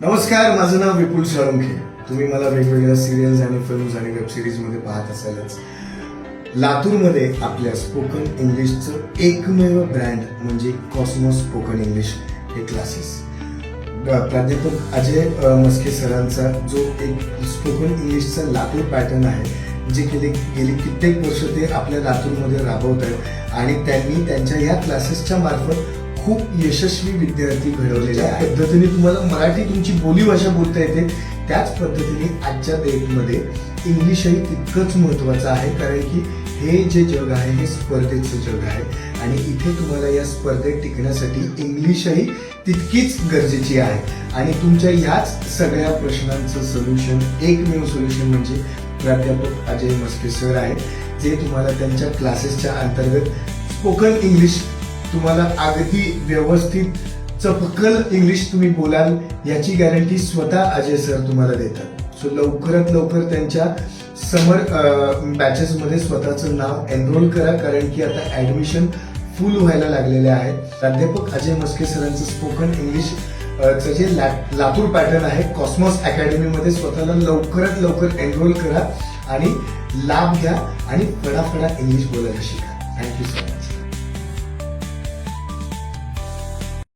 नमस्कार, माझं नाव विपुल साळुंखे. तुम्ही मला वेगवेगळ्या सिरियल्स आणि फिल्म्स आणि वेब सिरीज मध्ये पाहत असालच. लातूरमध्ये आपल्या स्पोकन इंग्लिशचं एकमेव ब्रँड म्हणजे कॉस्मॉस स्पोकन इंग्लिश हे क्लासेस. प्राध्यापक अजय मस्के सरांचा जो एक स्पोकन इंग्लिशचा लातूर पॅटर्न आहे, जे गेली कित्येक वर्ष ते आपल्या लातूरमध्ये राबवत आहेत आणि त्यांनी त्यांच्या या क्लासेसच्या मार्फत खूप यशस्वी विद्यार्थी घडवलेले आहेत. पद्धतीने तुम्हाला मराठी तुमची बोलीभाषा बोलता येते, त्याच पद्धतीने आजच्या डेटमध्ये इंग्लिशही तितकंच महत्वाचं आहे. कारण की हे जे जग आहे हे स्पर्धेचं जग आहे आणि इथे तुम्हाला या स्पर्धेत टिकण्यासाठी इंग्लिशही तितकीच गरजेची आहे. आणि तुमच्या ह्याच सगळ्या प्रश्नांचं सोल्युशन, एकमेव सोल्युशन म्हणजे प्राध्यापक अजय मस्के सर आहेत, जे तुम्हाला त्यांच्या क्लासेसच्या अंतर्गत स्पोकन इंग्लिश तुम्हाला अगदी व्यवस्थित चपकल इंग्लिश तुम्ही बोलाल याची गॅरंटी स्वतः अजय सर तुम्हाला देतात. सो लवकरात लवकर त्यांच्या समर बॅचेस मध्ये स्वतःचं नाव एनरोल करा, कारण की आता ऍडमिशन फुल व्हायला लागलेले आहेत. प्राध्यापक अजय मस्के सरांचं स्पोकन इंग्लिश जे लातूर पॅटर्न आहे कॉस्मॉस अकॅडमीमध्ये स्वतःला लवकरात लवकर एनरोल करा आणि लाभ घ्या आणि फडाफडा इंग्लिश बोलायला शिका. Thank you sir.